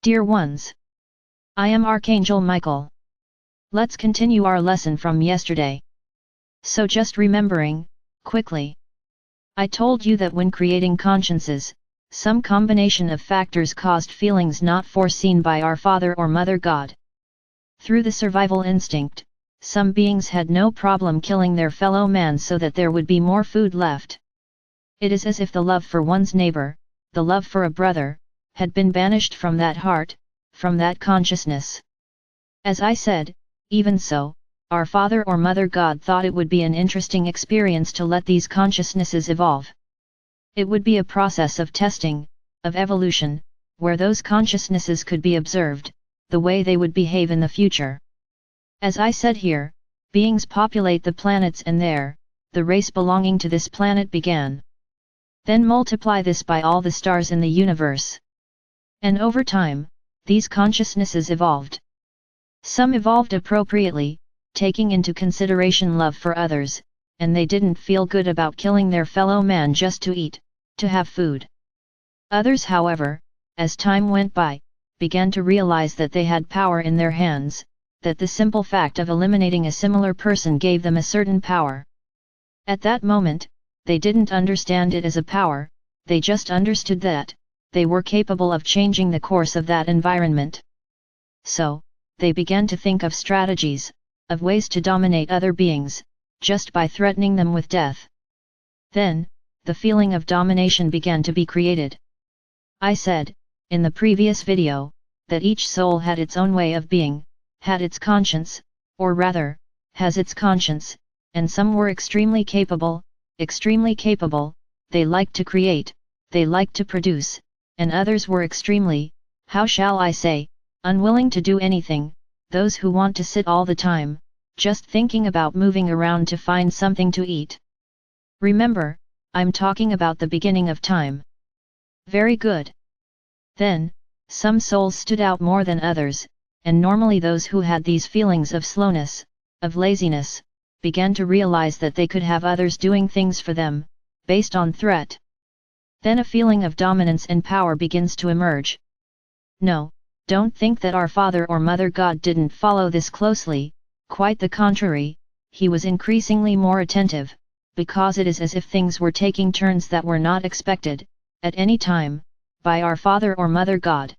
Dear ones, I am Archangel Michael. Let's continue our lesson from yesterday. So just remembering, quickly. I told you that when creating consciences, some combination of factors caused feelings not foreseen by our Father or Mother God. Through the survival instinct, some beings had no problem killing their fellow man so that there would be more food left. It is as if the love for one's neighbor, the love for a brother, had been banished from that heart, from that consciousness. As I said, even so, our Father or Mother God thought it would be an interesting experience to let these consciousnesses evolve. It would be a process of testing, of evolution, where those consciousnesses could be observed, the way they would behave in the future. As I said here, beings populate the planets and there, the race belonging to this planet began. Then multiply this by all the stars in the universe. And over time, these consciousnesses evolved. Some evolved appropriately, taking into consideration love for others, and they didn't feel good about killing their fellow man just to eat, to have food. Others, however, as time went by, began to realize that they had power in their hands, that the simple fact of eliminating a similar person gave them a certain power. At that moment, they didn't understand it as a power, they just understood that they were capable of changing the course of that environment. So, they began to think of strategies, of ways to dominate other beings, just by threatening them with death. Then, the feeling of domination began to be created. I said, in the previous video, that each soul had its own way of being, had its conscience, or rather, has its conscience, and some were extremely capable, they liked to create, they liked to produce, and others were extremely, how shall I say, unwilling to do anything, those who want to sit all the time, just thinking about moving around to find something to eat. Remember, I'm talking about the beginning of time. Very good. Then, some souls stood out more than others, and normally those who had these feelings of slowness, of laziness, began to realize that they could have others doing things for them, based on threat. Then a feeling of dominance and power begins to emerge. No, don't think that our Father or Mother God didn't follow this closely, quite the contrary, he was increasingly more attentive, because it is as if things were taking turns that were not expected, at any time, by our Father or Mother God.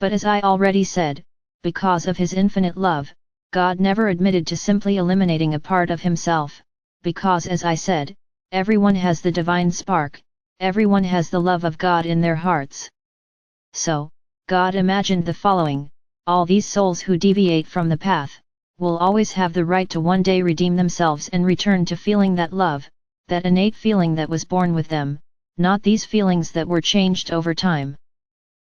But as I already said, because of his infinite love, God never admitted to simply eliminating a part of himself, because as I said, everyone has the divine spark, everyone has the love of God in their hearts. So, God imagined the following: all these souls who deviate from the path, will always have the right to one day redeem themselves and return to feeling that love, that innate feeling that was born with them, not these feelings that were changed over time.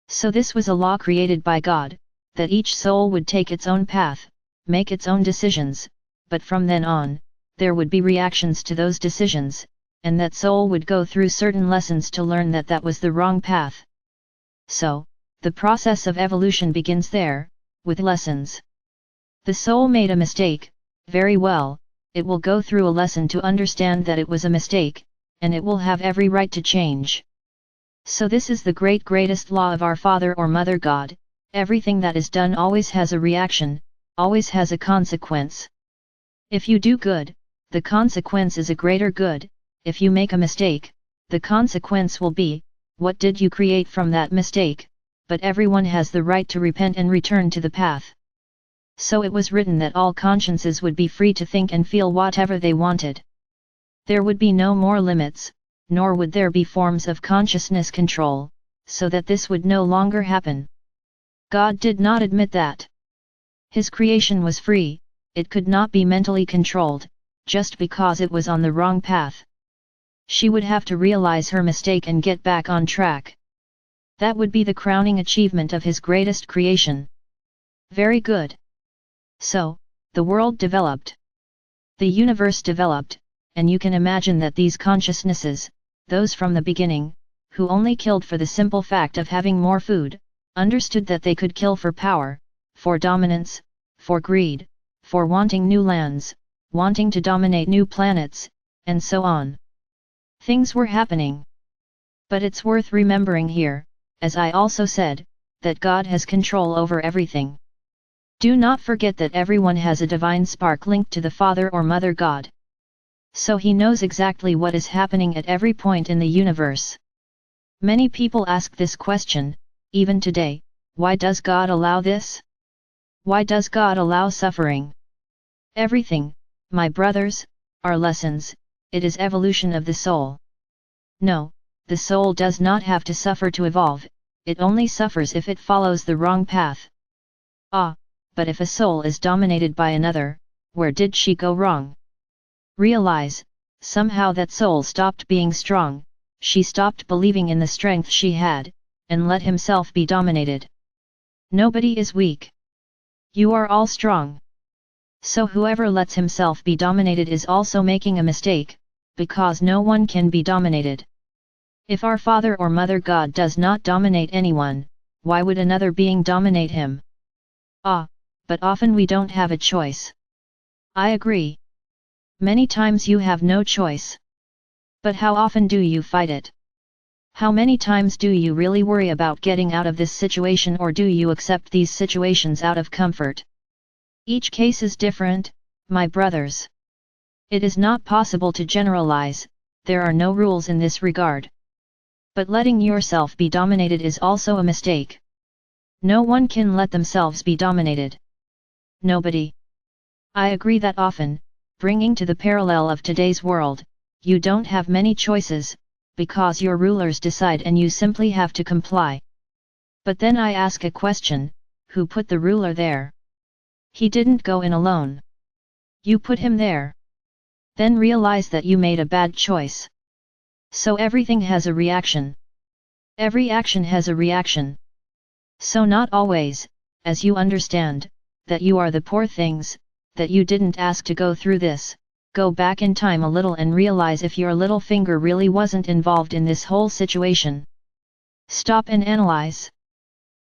So this was a law created by God, that each soul would take its own path, make its own decisions, but from then on, there would be reactions to those decisions, and that soul would go through certain lessons to learn that that was the wrong path. So, the process of evolution begins there, with lessons. The soul made a mistake, very well, it will go through a lesson to understand that it was a mistake, and it will have every right to change. So this is the greatest law of our Father or Mother God: everything that is done always has a reaction, always has a consequence. If you do good, the consequence is a greater good. If you make a mistake, the consequence will be, what did you create from that mistake? But everyone has the right to repent and return to the path. So it was written that all consciences would be free to think and feel whatever they wanted. There would be no more limits, nor would there be forms of consciousness control, so that this would no longer happen. God did not admit that. His creation was free, it could not be mentally controlled, just because it was on the wrong path. She would have to realize her mistake and get back on track. That would be the crowning achievement of his greatest creation. Very good. So, the world developed. The universe developed, and you can imagine that these consciousnesses, those from the beginning, who only killed for the simple fact of having more food, understood that they could kill for power, for dominance, for greed, for wanting new lands, wanting to dominate new planets, and so on. Things were happening. But it's worth remembering here, as I also said, that God has control over everything. Do not forget that everyone has a divine spark linked to the Father or Mother God. So he knows exactly what is happening at every point in the universe. Many people ask this question, even today: why does God allow this? Why does God allow suffering? Everything, my brothers, are lessons. It is evolution of the soul. No, the soul does not have to suffer to evolve, it only suffers if it follows the wrong path. Ah, but if a soul is dominated by another, where did she go wrong? Realize, somehow that soul stopped being strong, she stopped believing in the strength she had, and let himself be dominated. Nobody is weak. You are all strong. So whoever lets himself be dominated is also making a mistake, because no one can be dominated. If our Father or Mother God does not dominate anyone, why would another being dominate him? Ah, but often we don't have a choice. I agree. Many times you have no choice. But how often do you fight it? How many times do you really worry about getting out of this situation, or do you accept these situations out of comfort? Each case is different, my brothers. It is not possible to generalize, there are no rules in this regard. But letting yourself be dominated is also a mistake. No one can let themselves be dominated. Nobody. I agree that often, bringing to the parallel of today's world, you don't have many choices, because your rulers decide and you simply have to comply. But then I ask a question: who put the ruler there? He didn't go in alone. You put him there. Then realize that you made a bad choice. So everything has a reaction. Every action has a reaction. So not always, as you understand, that you are the poor things, that you didn't ask to go through this, go back in time a little and realize if your little finger really wasn't involved in this whole situation. Stop and analyze.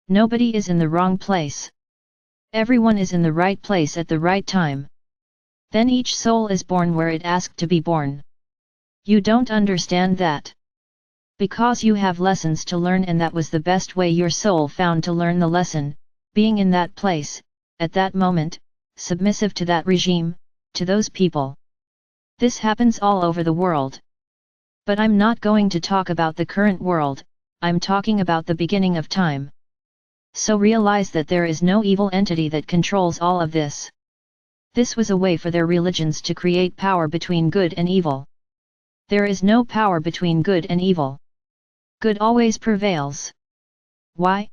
Nobody is in the wrong place. Everyone is in the right place at the right time. Then each soul is born where it asked to be born. You don't understand that. Because you have lessons to learn, and that was the best way your soul found to learn the lesson, being in that place, at that moment, submissive to that regime, to those people. This happens all over the world. But I'm not going to talk about the current world, I'm talking about the beginning of time. So realize that there is no evil entity that controls all of this. This was a way for their religions to create power between good and evil. There is no power between good and evil. Good always prevails. Why?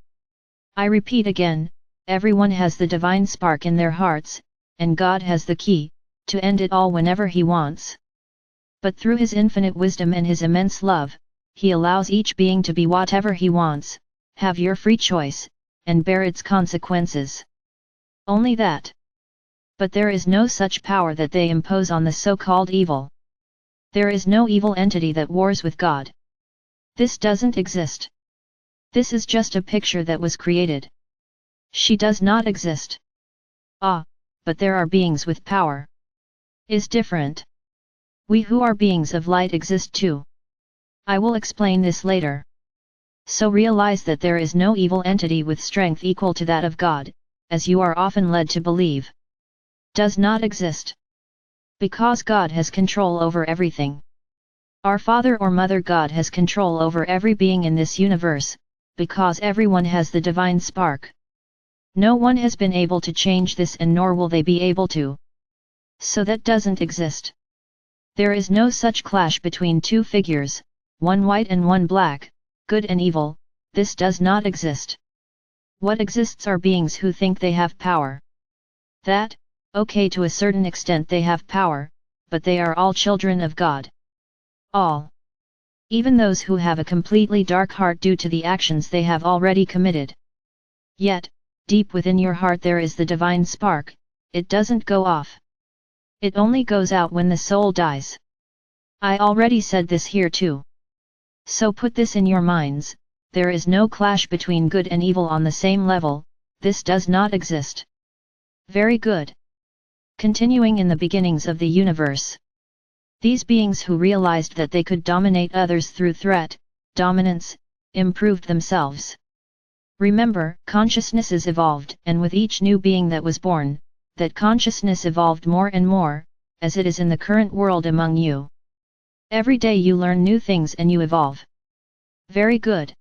I repeat again, everyone has the divine spark in their hearts, and God has the key, to end it all whenever He wants. But through His infinite wisdom and His immense love, He allows each being to be whatever he wants, have your free choice, and bear its consequences. Only that. But there is no such power that they impose on the so-called evil. There is no evil entity that wars with God. This doesn't exist. This is just a picture that was created. She does not exist. Ah, but there are beings with power. Is different. We who are beings of light exist too. I will explain this later. So realize that there is no evil entity with strength equal to that of God, as you are often led to believe. Does not exist. Because God has control over everything. Our Father or Mother God has control over every being in this universe, because everyone has the divine spark. No one has been able to change this, and nor will they be able to. So that doesn't exist. There is no such clash between two figures, one white and one black, good and evil, this does not exist. What exists are beings who think they have power. That, okay, to a certain extent they have power, but they are all children of God. All. Even those who have a completely dark heart due to the actions they have already committed. Yet, deep within your heart there is the divine spark, it doesn't go off. It only goes out when the soul dies. I already said this here too. So put this in your minds, there is no clash between good and evil on the same level, this does not exist. Very good. Continuing in the beginnings of the universe. These beings who realized that they could dominate others through threat, dominance, improved themselves. Remember, consciousnesses evolved, and with each new being that was born, that consciousness evolved more and more, as it is in the current world among you. Every day you learn new things and you evolve. Very good.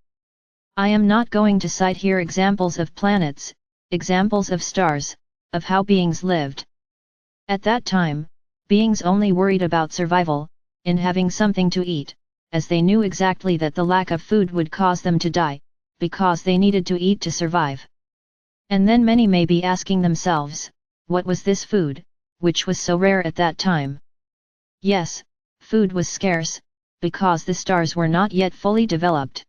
I am not going to cite here examples of planets, examples of stars, of how beings lived. At that time, beings only worried about survival, in having something to eat, as they knew exactly that the lack of food would cause them to die, because they needed to eat to survive. And then many may be asking themselves, what was this food, which was so rare at that time? Yes, food was scarce, because the stars were not yet fully developed.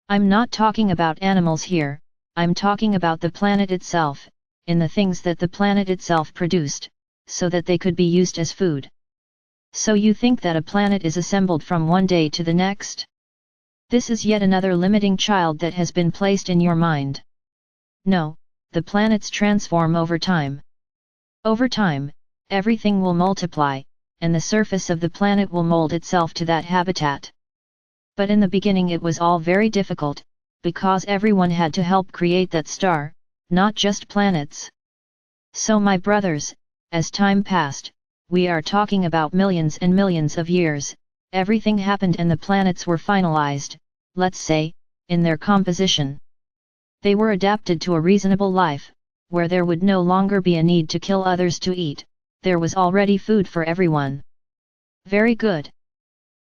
I'm not talking about animals here, I'm talking about the planet itself, in the things that the planet itself produced, so that they could be used as food. So you think that a planet is assembled from one day to the next? This is yet another limiting child that has been placed in your mind. No, the planets transform over time. Over time, everything will multiply, and the surface of the planet will mold itself to that habitat. But in the beginning it was all very difficult, because everyone had to help create that star, not just planets. So my brothers, as time passed, we are talking about millions and millions of years, everything happened and the planets were finalized, let's say, in their composition. They were adapted to a reasonable life, where there would no longer be a need to kill others to eat, there was already food for everyone. Very good.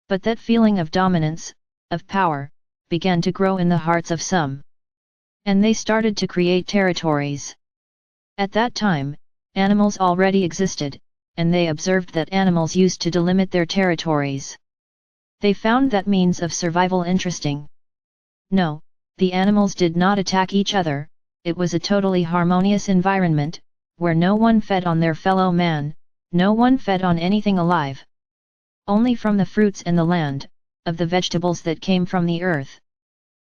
But that feeling of dominance, of power, began to grow in the hearts of some. And they started to create territories. At that time, animals already existed, and they observed that animals used to delimit their territories. They found that means of survival interesting. No, the animals did not attack each other, it was a totally harmonious environment, where no one fed on their fellow man, no one fed on anything alive. Only from the fruits and the land, of the vegetables that came from the earth.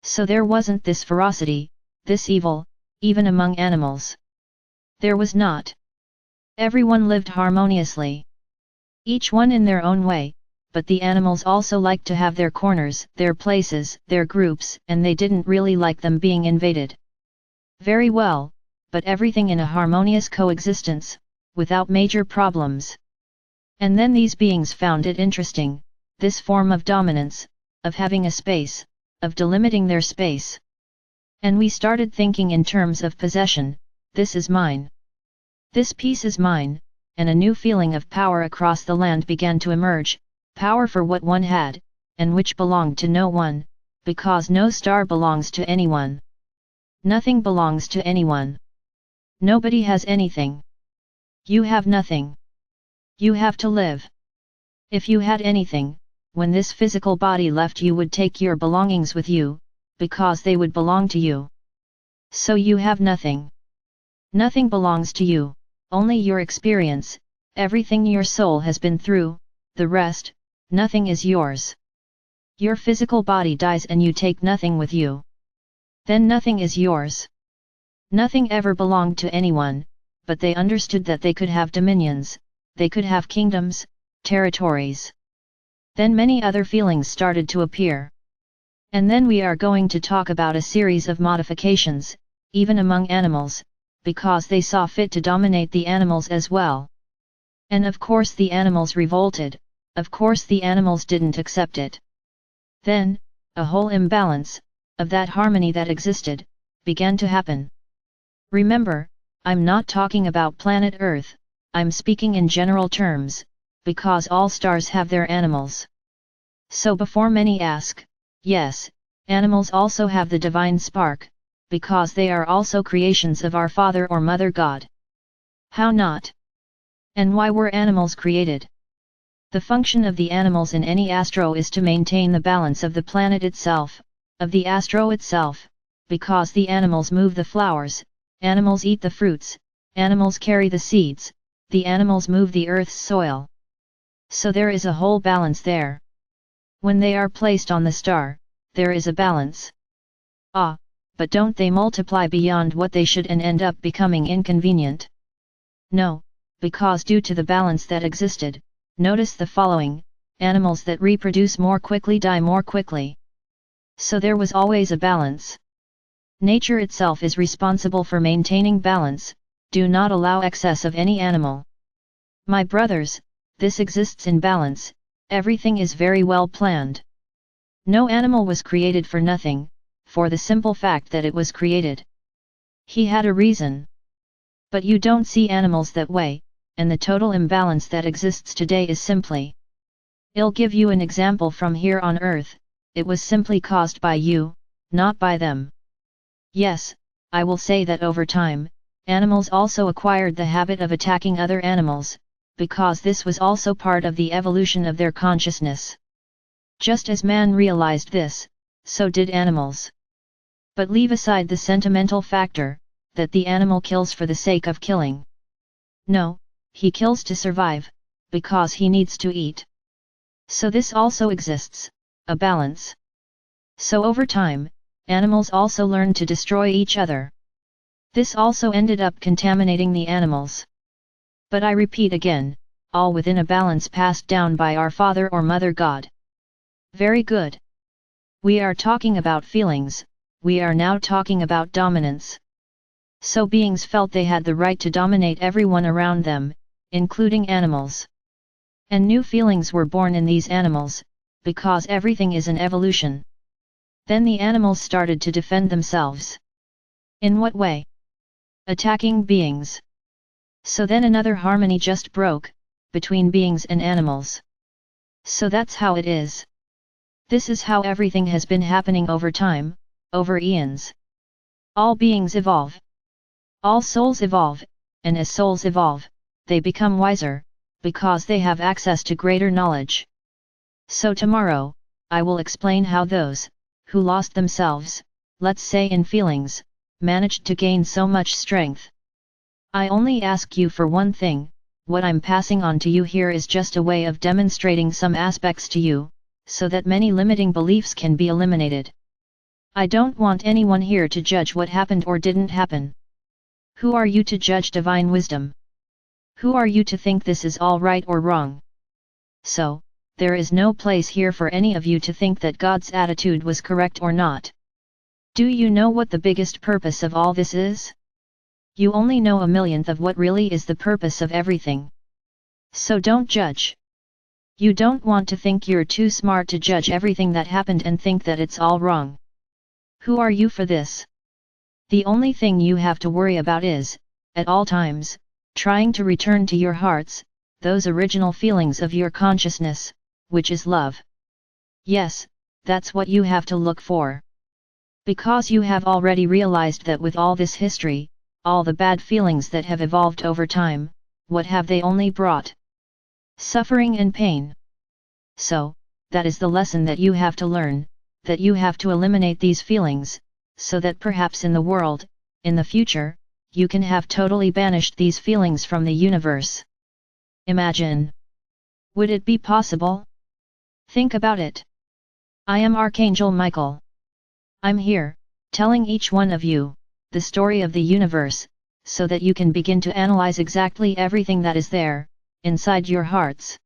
So there wasn't this ferocity, this evil, even among animals. There was not. Everyone lived harmoniously. Each one in their own way, but the animals also liked to have their corners, their places, their groups, and they didn't really like them being invaded. Very well, but everything in a harmonious coexistence, without major problems. And then these beings found it interesting, this form of dominance, of having a space, of delimiting their space. And we started thinking in terms of possession, this is mine. This piece is mine, and a new feeling of power across the land began to emerge, power for what one had, and which belonged to no one, because no star belongs to anyone. Nothing belongs to anyone. Nobody has anything. You have nothing. You have to live. If you had anything, when this physical body left you would take your belongings with you, because they would belong to you. So you have nothing. Nothing belongs to you, only your experience, everything your soul has been through, the rest, nothing is yours. Your physical body dies and you take nothing with you. Then nothing is yours. Nothing ever belonged to anyone, but they understood that they could have dominions, they could have kingdoms, territories. Then many other feelings started to appear. And then we are going to talk about a series of modifications, even among animals, because they saw fit to dominate the animals as well. And of course the animals revolted, of course the animals didn't accept it. Then, a whole imbalance, of that harmony that existed, began to happen. Remember, I'm not talking about planet Earth, I'm speaking in general terms, because all stars have their animals. So before many ask, yes, animals also have the divine spark, because they are also creations of our Father or Mother God. How not? And why were animals created? The function of the animals in any astro is to maintain the balance of the planet itself, of the astro itself, because the animals move the flowers, animals eat the fruits, animals carry the seeds, the animals move the earth's soil. So there is a whole balance there. When they are placed on the star, there is a balance. Ah, but don't they multiply beyond what they should and end up becoming inconvenient? No, because due to the balance that existed, notice the following, animals that reproduce more quickly die more quickly. So there was always a balance. Nature itself is responsible for maintaining balance, do not allow excess of any animal. My brothers, this exists in balance, everything is very well planned. No animal was created for nothing, for the simple fact that it was created. He had a reason. But you don't see animals that way, and the total imbalance that exists today is simply. I'll give you an example from here on earth, it was simply caused by you, not by them. Yes, I will say that over time, animals also acquired the habit of attacking other animals, because this was also part of the evolution of their consciousness. Just as man realized this, so did animals. But leave aside the sentimental factor, that the animal kills for the sake of killing. No, he kills to survive, because he needs to eat. So this also exists, a balance. So over time, animals also learned to destroy each other. This also ended up contaminating the animals. But I repeat again, all within a balance passed down by our Father or Mother God. Very good. We are talking about feelings, we are now talking about dominance. So beings felt they had the right to dominate everyone around them, including animals. And new feelings were born in these animals, because everything is an evolution. Then the animals started to defend themselves. In what way? Attacking beings. So then another harmony just broke, between beings and animals. So that's how it is. This is how everything has been happening over time, over eons. All beings evolve. All souls evolve, and as souls evolve, they become wiser, because they have access to greater knowledge. So tomorrow, I will explain how those, who lost themselves, let's say in feelings, managed to gain so much strength. I only ask you for one thing, what I'm passing on to you here is just a way of demonstrating some aspects to you, so that many limiting beliefs can be eliminated. I don't want anyone here to judge what happened or didn't happen. Who are you to judge divine wisdom? Who are you to think this is all right or wrong? So, there is no place here for any of you to think that God's attitude was correct or not. Do you know what the biggest purpose of all this is? You only know a millionth of what really is the purpose of everything. So don't judge. You don't want to think you're too smart to judge everything that happened and think that it's all wrong. Who are you for this? The only thing you have to worry about is, at all times, trying to return to your hearts, those original feelings of your consciousness, which is love. Yes, that's what you have to look for. Because you have already realized that with all this history, all the bad feelings that have evolved over time, what have they only brought? Suffering and pain. So, that is the lesson that you have to learn, that you have to eliminate these feelings, so that perhaps in the world, in the future, you can have totally banished these feelings from the universe. Imagine. Would it be possible? Think about it. I am Archangel Michael. I'm here, telling each one of you, the story of the universe, so that you can begin to analyze exactly everything that is there, inside your hearts.